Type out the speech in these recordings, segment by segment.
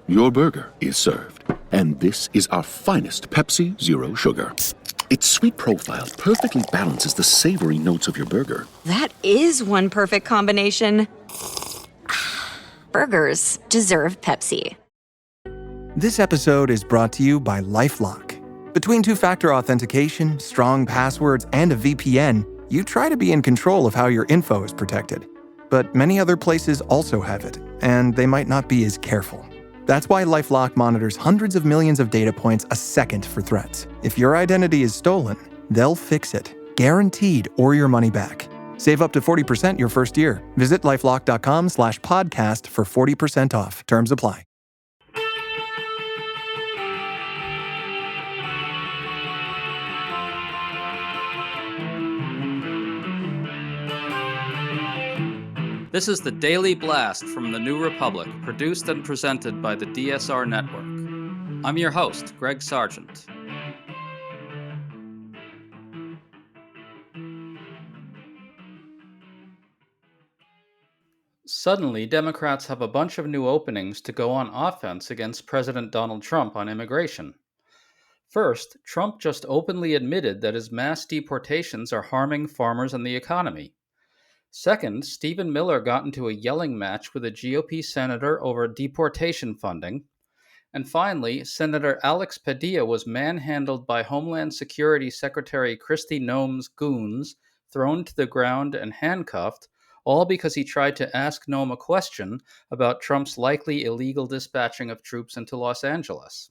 Your burger is served. And this is our finest Pepsi Zero Sugar. Its sweet profile perfectly balances the savory notes of your burger. That is one perfect combination. Burgers deserve Pepsi. This episode is brought to you by LifeLock. Between two-factor authentication, strong passwords, and a VPN, you try to be in control of how your info is protected. But many other places also have it, and they might not be as careful. That's why LifeLock monitors hundreds of millions of data points a second for threats. If your identity is stolen, they'll fix it, guaranteed, or your money back. Save up to 40% your first year. Visit lifelock.com/podcast for 40% off. Terms apply. This is the Daily Blast from the New Republic, produced and presented by the DSR Network. I'm your host, Greg Sargent. Suddenly, Democrats have a bunch of new openings to go on offense against President Donald Trump on immigration. First, Trump just openly admitted that his mass deportations are harming farmers and the economy. Second, Stephen Miller got into a yelling match with a GOP senator over deportation funding. And finally, Senator Alex Padilla was manhandled by Homeland Security Secretary Kristi Noem's goons, thrown to the ground and handcuffed, all because he tried to ask Noem a question about Trump's likely illegal dispatching of troops into Los Angeles.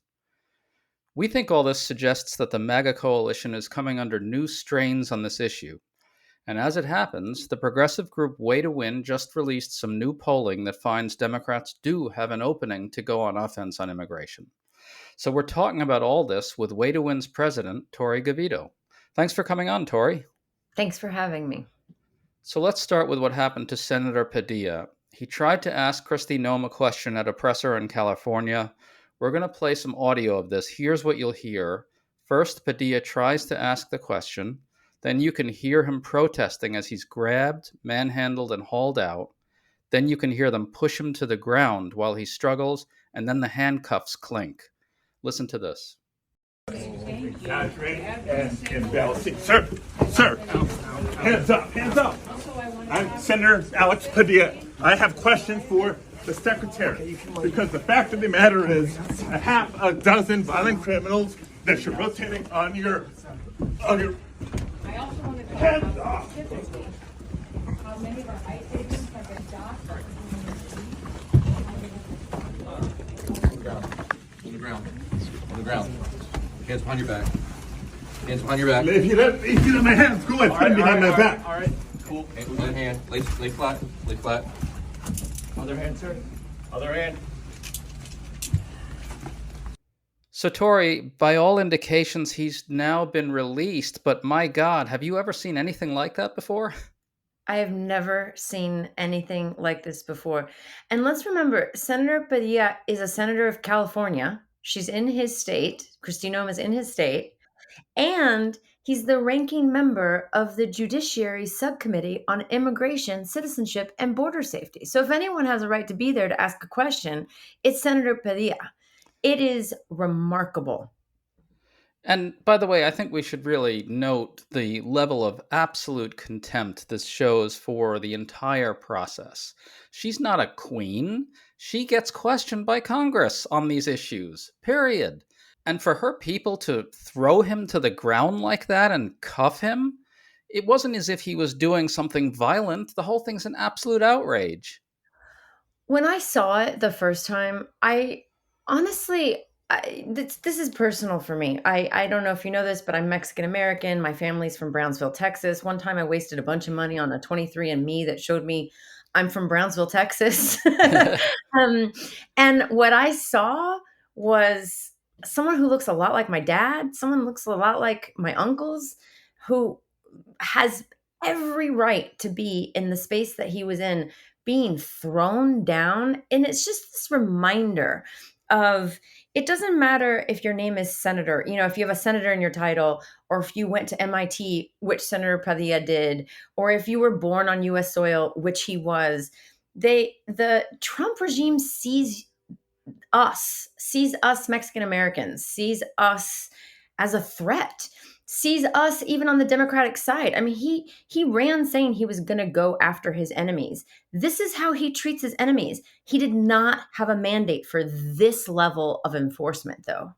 We think all this suggests that the MAGA coalition is coming under new strains on this issue. And as it happens, the progressive group Way to Win just released some new polling that finds Democrats do have an opening to go on offense on immigration. So we're talking about all this with Way to Win's president, Tori Gavito. Thanks for coming on, Tori. Thanks for having me. So let's start with what happened to Senator Padilla. He tried to ask Kristi Noem a question at a presser in California. We're going to play some audio of this. Here's what you'll hear. First, Padilla tries to ask the question. Then you can hear him protesting as he's grabbed, manhandled, and hauled out. Then you can hear them push him to the ground while he struggles, and then the handcuffs clink. Listen to this. Guys, ready? And bell. Sir, hands up. I'm Senator Alex Padilla. I have questions for the secretary, because the fact of the matter is a half a dozen violent criminals that you're rotating on your hands off. Many of our ICE agents have been docked. On the ground. Hands behind your back. If you let my hands go, I put behind my back. All right. Cool. Other hand. Lay flat. Other hand, sir. Other hand. So, Tori, by all indications, he's now been released, but my God, have you ever seen anything like that before? I have never seen anything like this before. And let's remember, Senator Padilla is a senator of California. She's in his state. Kristi Noem is in his state. And he's the ranking member of the Judiciary Subcommittee on Immigration, Citizenship, and Border Safety. So if anyone has a right to be there to ask a question, it's Senator Padilla. It is remarkable. And by the way, I think we should really note the level of absolute contempt this shows for the entire process. She's not a queen. She gets questioned by Congress on these issues, period. And for her people to throw him to the ground like that and cuff him, it wasn't as if he was doing something violent. The whole thing's an absolute outrage. When I saw it the first time, honestly, this is personal for me. I don't know if you know this, but I'm Mexican American. My family's from Brownsville, Texas. One time I wasted a bunch of money on a 23andMe that showed me I'm from Brownsville, Texas. And what I saw was someone who looks a lot like my dad, someone who looks a lot like my uncles, who has every right to be in the space that he was in, being thrown down. And it's just this reminder of, it doesn't matter if your name is senator, if you have a senator in your title, or if you went to MIT, which Senator Padilla did, or if you were born on US soil, which he was. The Trump regime sees sees us Mexican Americans, sees us as a threat, sees us even on the Democratic side. I mean, he ran saying he was going to go after his enemies. This is how he treats his enemies. He did not have a mandate for this level of enforcement, though.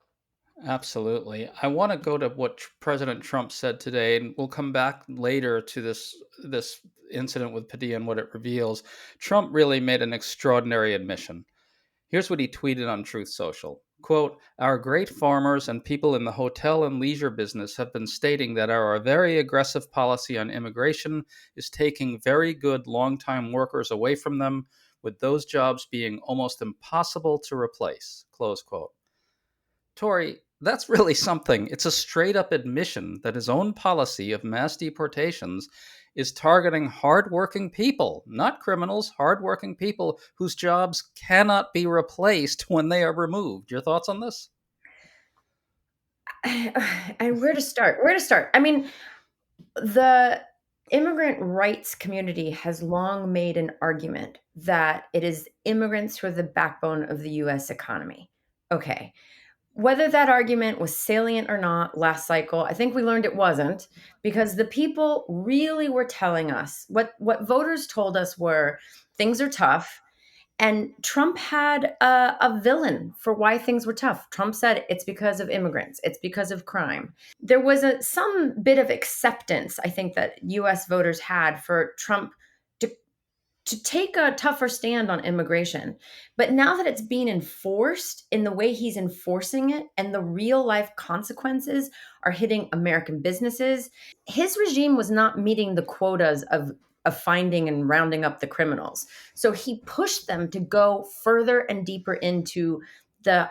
Absolutely. I want to go to what President Trump said today, and we'll come back later to this incident with Padilla and what it reveals. Trump really made an extraordinary admission. Here's what he tweeted on Truth Social. Quote, "Our great farmers and people in the hotel and leisure business have been stating that our very aggressive policy on immigration is taking very good longtime workers away from them, with those jobs being almost impossible to replace." Close quote. Tori, that's really something. It's a straight up admission that his own policy of mass deportations is targeting hardworking people, not criminals, hardworking people whose jobs cannot be replaced when they are removed. Your thoughts on this? And where to start? I mean, the immigrant rights community has long made an argument that it is immigrants who are the backbone of the US economy. Okay. Whether that argument was salient or not last cycle, I think we learned it wasn't, because the people really were telling us what voters told us were things are tough. And Trump had a villain for why things were tough. Trump said it's because of immigrants, it's because of crime. There was some bit of acceptance, I think, that US voters had for Trump to take a tougher stand on immigration. But now that it's being enforced in the way he's enforcing it, and the real life consequences are hitting American businesses, his regime was not meeting the quotas of finding and rounding up the criminals. So he pushed them to go further and deeper into the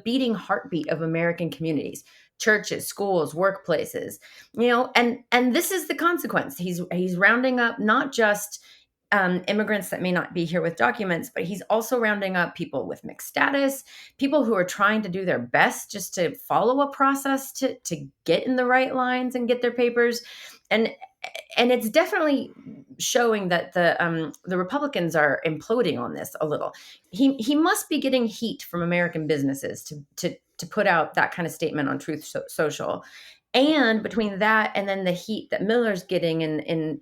beating heartbeat of American communities, churches, schools, workplaces, and this is the consequence. He's rounding up not just immigrants that may not be here with documents, but he's also rounding up people with mixed status, people who are trying to do their best just to follow a process to get in the right lines and get their papers. And it's definitely showing that the Republicans are imploding on this a little. He must be getting heat from American businesses to put out that kind of statement on Truth Social. And between that and then the heat that Miller's getting in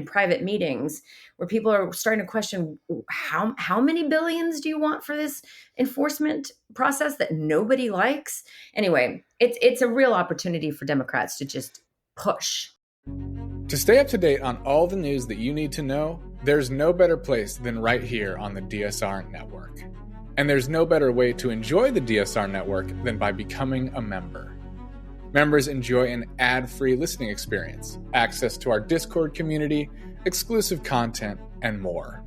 private meetings, where people are starting to question how many billions do you want for this enforcement process that nobody likes? Anyway, it's a real opportunity for Democrats to just push. To stay up to date on all the news that you need to know, there's no better place than right here on the DSR Network. And there's no better way to enjoy the DSR Network than by becoming a member. Members enjoy an ad-free listening experience, access to our Discord community, exclusive content, and more.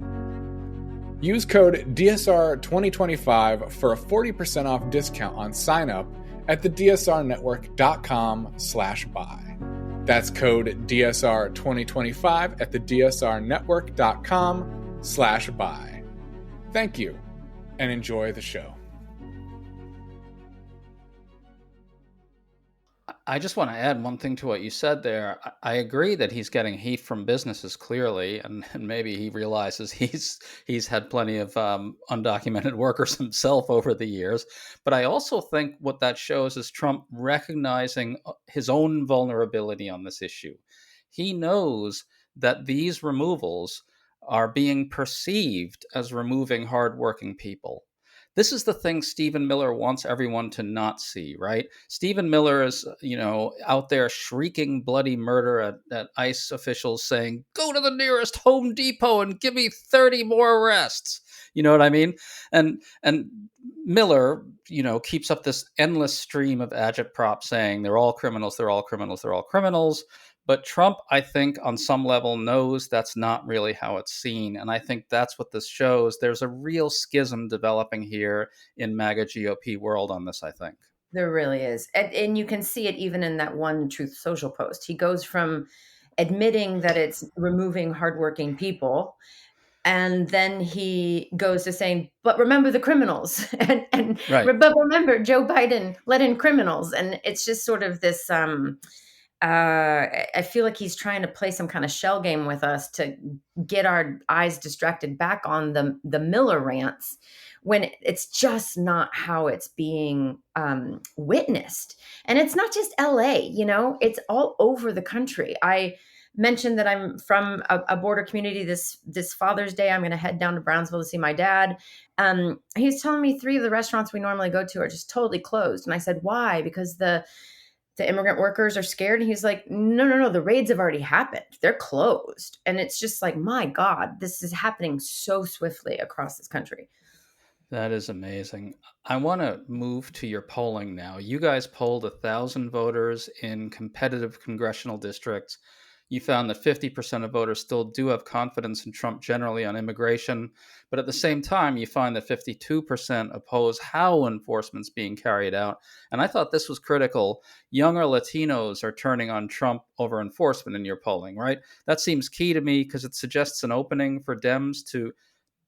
Use code DSR2025 for a 40% off discount on sign-up at thedsrnetwork.com/buy. That's code DSR2025 at thedsrnetwork.com/buy. Thank you, and enjoy the show. I just want to add one thing to what you said there. I agree that he's getting heat from businesses, clearly, and maybe he realizes he's had plenty of undocumented workers himself over the years. But I also think what that shows is Trump recognizing his own vulnerability on this issue. He knows that these removals are being perceived as removing hardworking people. This is the thing Stephen Miller wants everyone to not see, right? Stephen Miller is, out there shrieking bloody murder at ICE officials saying, go to the nearest Home Depot and give me 30 more arrests. You know what I mean? And Miller, keeps up this endless stream of agitprop saying they're all criminals, they're all criminals, they're all criminals. But Trump, I think, on some level knows that's not really how it's seen. And I think that's what this shows. There's a real schism developing here in MAGA GOP world on this, I think. There really is. And you can see it even in that one Truth Social post. He goes from admitting that it's removing hardworking people, and then he goes to saying, but remember the criminals. and right. But remember, Joe Biden let in criminals. And it's just sort of this... I feel like he's trying to play some kind of shell game with us to get our eyes distracted back on the Miller rants, when it's just not how it's being witnessed. And it's not just LA, it's all over the country. I mentioned that I'm from a border community. This Father's Day, I'm going to head down to Brownsville to see my dad. He was telling me 3 of the restaurants we normally go to are just totally closed. And I said, why? Because the immigrant workers are scared. And he's like, no, the raids have already happened. They're closed. And it's just like, my God, this is happening so swiftly across this country. That is amazing. I want to move to your polling now. You guys polled 1,000 voters in competitive congressional districts. You found that 50% of voters still do have confidence in Trump generally on immigration, but at the same time, you find that 52% oppose how enforcement's being carried out. And I thought this was critical. Younger Latinos are turning on Trump over enforcement in your polling, right? That seems key to me because it suggests an opening for Dems to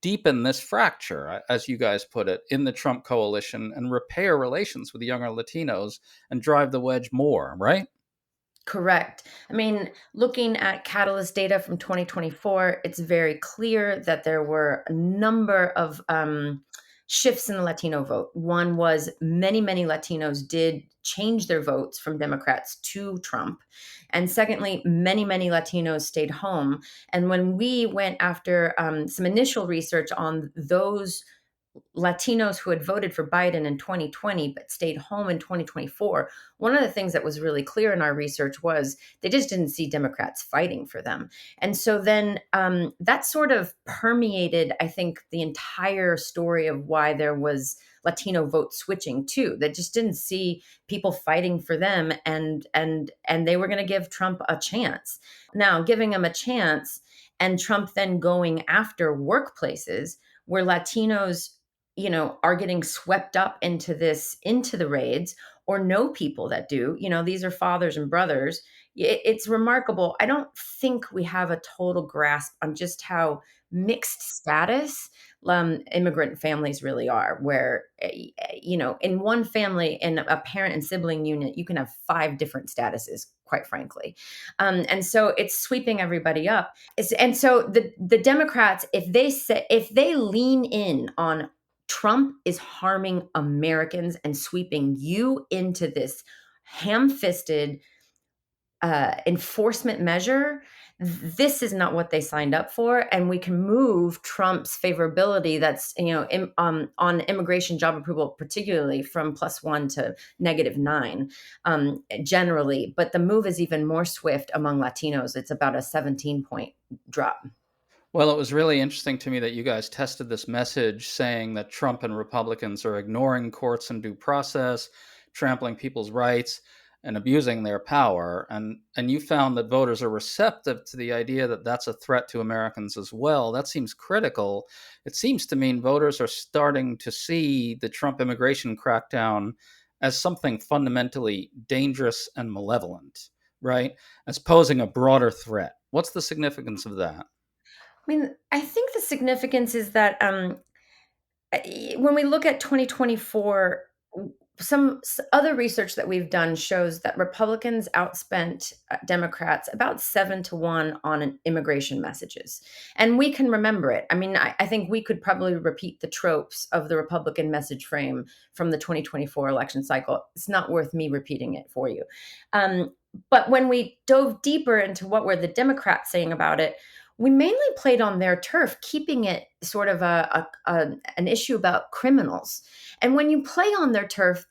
deepen this fracture, as you guys put it, in the Trump coalition and repair relations with the younger Latinos and drive the wedge more, right? Correct. I mean, looking at Catalyst data from 2024, it's very clear that there were a number of shifts in the Latino vote. One was many Latinos did change their votes from Democrats to Trump. And secondly, many Latinos stayed home. And when we went after some initial research on those Latinos who had voted for Biden in 2020 but stayed home in 2024, one of the things that was really clear in our research was they just didn't see Democrats fighting for them. And so then that sort of permeated, I think, the entire story of why there was Latino vote switching too. That just didn't see people fighting for them, and they were going to give Trump a chance. Now, giving him a chance and Trump then going after workplaces where Latinos are getting swept up into the raids, or know people that do. These are fathers and brothers. It's remarkable. I don't think we have a total grasp on just how mixed status immigrant families really are, where, in one family, in a parent and sibling unit, you can have 5 different statuses, quite frankly. And so it's sweeping everybody up. And so the Democrats, if they lean in on Trump is harming Americans and sweeping you into this ham-fisted enforcement measure, this is not what they signed up for. And we can move Trump's favorability that's, on immigration job approval, particularly from +1 to -9 generally. But the move is even more swift among Latinos. It's about a 17-point drop. Well, it was really interesting to me that you guys tested this message saying that Trump and Republicans are ignoring courts and due process, trampling people's rights, and abusing their power. And you found that voters are receptive to the idea that that's a threat to Americans as well. That seems critical. It seems to mean voters are starting to see the Trump immigration crackdown as something fundamentally dangerous and malevolent, right? As posing a broader threat. What's the significance of that? I mean, I think the significance is that when we look at 2024, some other research that we've done shows that Republicans outspent Democrats about 7-1 on immigration messages. And we can remember it. I mean, I think we could probably repeat the tropes of the Republican message frame from the 2024 election cycle. It's not worth me repeating it for you. But when we dove deeper into what were the Democrats saying about it, we mainly played on their turf, keeping it sort of an issue about criminals. And when you play on their turf,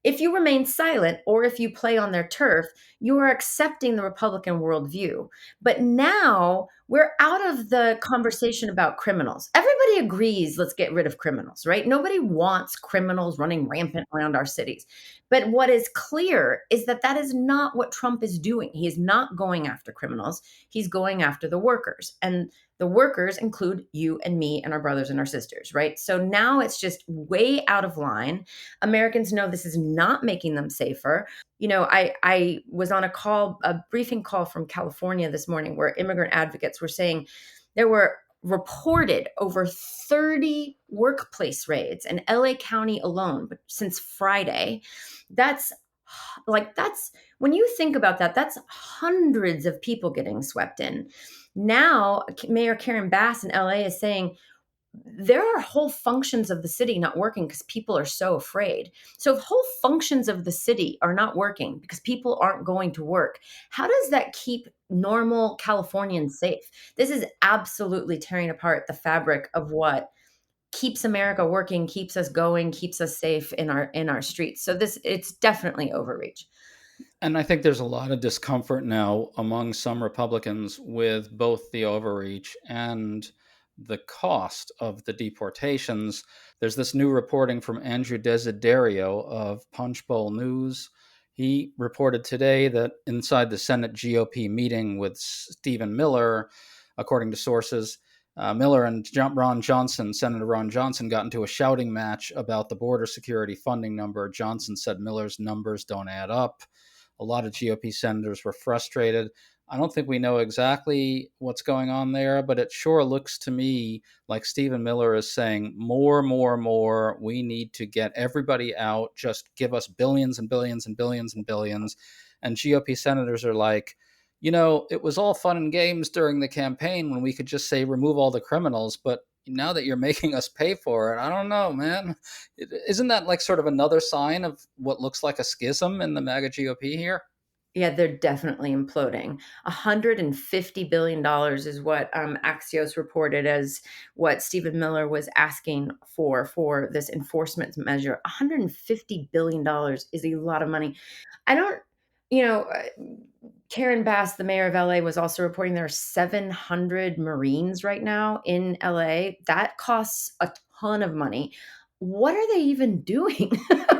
if you remain silent or if you play on their turf, you are accepting the Republican worldview. But now we're out of the conversation about criminals. Everybody agrees, let's get rid of criminals, right? Nobody wants criminals running rampant around our cities. But what is clear is that that is not what Trump is doing. He is not going after criminals. He's going after the workers. And the workers include you and me and our brothers and our sisters, right? So now it's just way out of line. Americans know this is not making them safer. I was on a briefing call from California this morning where immigrant advocates were saying there were reported over 30 workplace raids in LA County alone since Friday. That's when you think about that, that's hundreds of people getting swept in. Now, Mayor Karen Bass in LA is saying there are whole functions of the city not working because people are so afraid. So if whole functions of the city are not working because people aren't going to work, how does that keep normal Californians safe? This is absolutely tearing apart the fabric of what keeps America working, keeps us going, keeps us safe in our streets. So it's definitely overreach. And I think there's a lot of discomfort now among some Republicans with both the overreach and the cost of the deportations. There's this new reporting from Andrew Desiderio of Punchbowl News. He reported today that inside the Senate GOP meeting with Stephen Miller, according to sources, Miller and Senator Ron Johnson, got into a shouting match about the border security funding number. Johnson said Miller's numbers don't add up. A lot of GOP senators were frustrated. I don't think we know exactly what's going on there, but it sure looks to me like Stephen Miller is saying more, more, more. We need to get everybody out. Just give us billions and billions and billions and billions. And GOP senators are like, it was all fun and games during the campaign when we could just say remove all the criminals, but now that you're making us pay for it, I don't know, man. Isn't that like sort of another sign of what looks like a schism in the MAGA GOP here? Yeah, they're definitely imploding. $150 billion is what Axios reported as what Stephen Miller was asking for this enforcement measure. $150 billion is a lot of money. I don't, you know, Karen Bass, the mayor of LA, was also reporting there are 700 Marines right now in LA. That costs a ton of money. What are they even doing?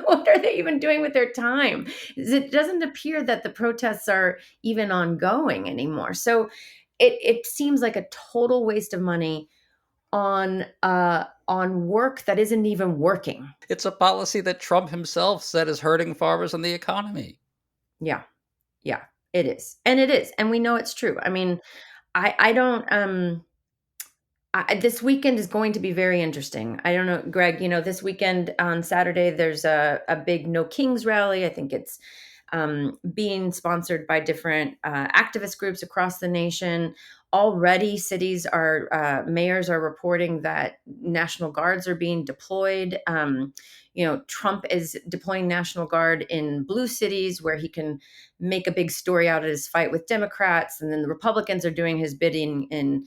What are they even doing with their time? It doesn't appear that the protests are even ongoing anymore. So it seems like a total waste of money on work that isn't even working. It's a policy that Trump himself said is hurting farmers and the economy. Yeah. Yeah, it is. And it is. And we know it's true. I mean, I don't this weekend is going to be very interesting. I don't know, Greg, this weekend on Saturday, there's a big No Kings rally. I think it's being sponsored by different activist groups across the nation. Already, mayors are reporting that National Guards are being deployed. Trump is deploying National Guard in blue cities where he can make a big story out of his fight with Democrats, and then the Republicans are doing his bidding in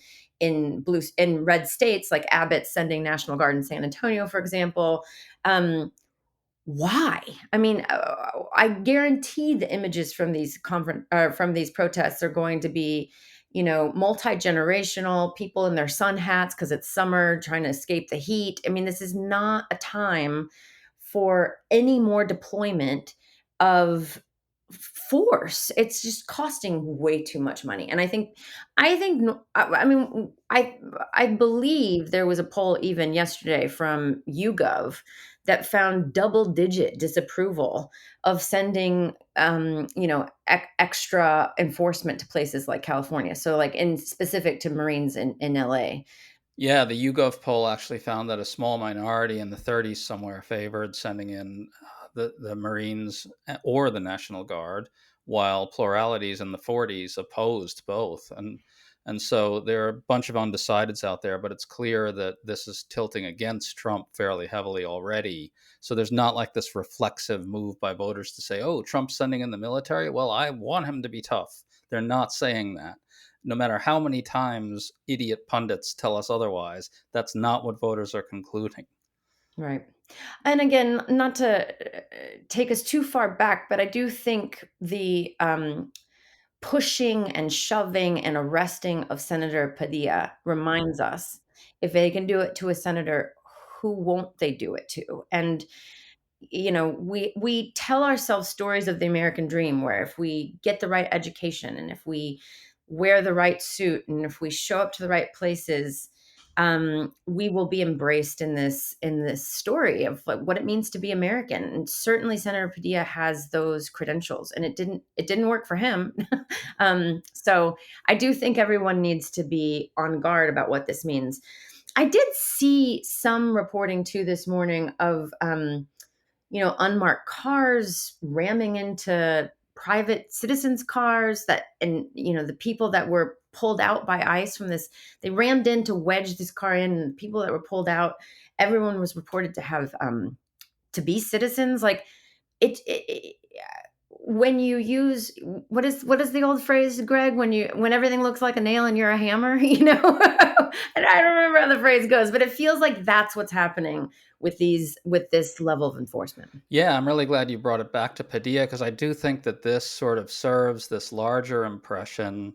red states, like Abbott sending National Guard in San Antonio, for example. Why? I mean, I guarantee the images from these protests are going to be, multi-generational, people in their sun hats because it's summer, trying to escape the heat. I mean, this is not a time for any more deployment of force. It's just costing way too much money. And I believe there was a poll even yesterday from Yugov that found double-digit disapproval of sending, extra enforcement to places like California. So, like in specific to Marines in LA. Yeah, the Yugov poll actually found that a small minority in the 30s somewhere favored sending in the Marines or the National Guard, while pluralities in the 40s opposed both. And so there are a bunch of undecideds out there, but it's clear that this is tilting against Trump fairly heavily already. So there's not like this reflexive move by voters to say, oh, Trump's sending in the military. Well, I want him to be tough. They're not saying that. No matter how many times idiot pundits tell us otherwise, that's not what voters are concluding. Right. And again, not to take us too far back, but I do think the pushing and shoving and arresting of Senator Padilla reminds us, if they can do it to a senator, who won't they do it to? And we tell ourselves stories of the American dream where if we get the right education and if we wear the right suit and if we show up to the right places, we will be embraced in this story of like what it means to be American. And certainly Senator Padilla has those credentials, and it didn't work for him. So I do think everyone needs to be on guard about what this means. I did see some reporting too this morning of unmarked cars ramming into private citizens' cars and the people that were pulled out by ICE from this. They rammed in to wedge this car in, and people that were pulled out, everyone was reported to have to be citizens. Like it when you use what is the old phrase, Greg? When everything looks like a nail and you're a hammer, and I don't remember how the phrase goes, but it feels like that's what's happening with this level of enforcement. Yeah, I'm really glad you brought it back to Padilla, because I do think that this sort of serves this larger impression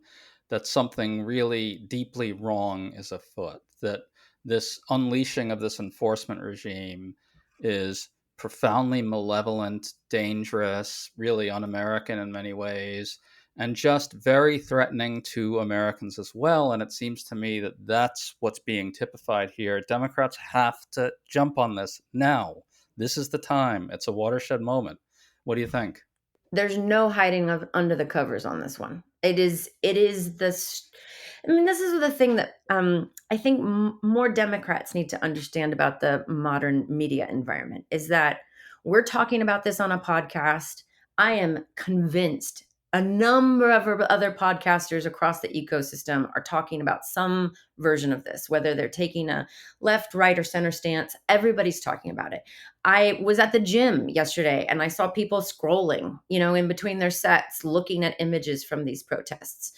that something really deeply wrong is afoot, that this unleashing of this enforcement regime is profoundly malevolent, dangerous, really un-American in many ways, and just very threatening to Americans as well. And it seems to me that that's what's being typified here. Democrats have to jump on this now. This is the time. It's a watershed moment. What do you think? There's no hiding under the covers on this one. It is this. I mean, this is the thing that I think more Democrats need to understand about the modern media environment is that we're talking about this on a podcast. I am convinced a number of other podcasters across the ecosystem are talking about some version of this, whether they're taking a left, right, or center stance. Everybody's talking about it. I was at the gym yesterday and I saw people scrolling, in between their sets, looking at images from these protests.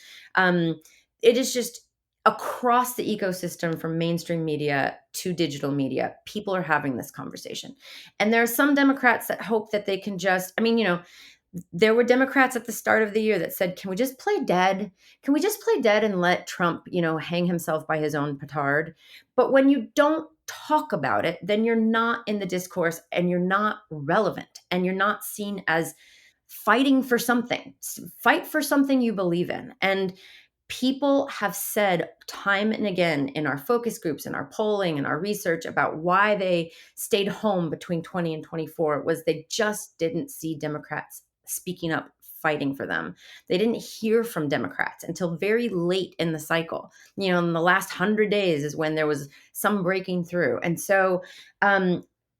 It is just across the ecosystem from mainstream media to digital media. People are having this conversation. And there are some Democrats that hope that they can there were Democrats at the start of the year that said, can we just play dead? Can we just play dead and let Trump, hang himself by his own petard? But when you don't talk about it, then you're not in the discourse and you're not relevant and you're not seen as fighting for something. Fight for something you believe in. And people have said time and again in our focus groups, in our polling, and our research about why they stayed home between 20 and 24 was they just didn't see Democrats speaking up, fighting for them. They didn't hear from Democrats until very late in the cycle. In the last 100 days is when there was some breaking through. And so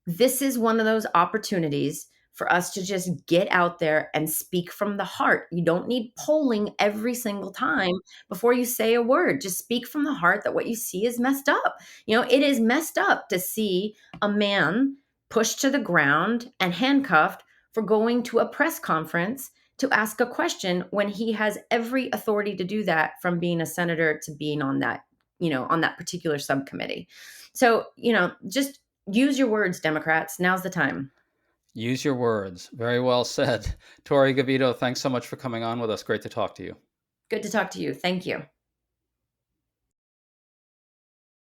this is one of those opportunities for us to just get out there and speak from the heart. You don't need polling every single time before you say a word. Just speak from the heart that what you see is messed up. It is messed up to see a man pushed to the ground and handcuffed for going to a press conference to ask a question when he has every authority to do that, from being a senator to being on that, on that particular subcommittee. So, just use your words, Democrats. Now's the time. Use your words. Very well said. Tori Gavito, thanks so much for coming on with us. Great to talk to you. Good to talk to you. Thank you.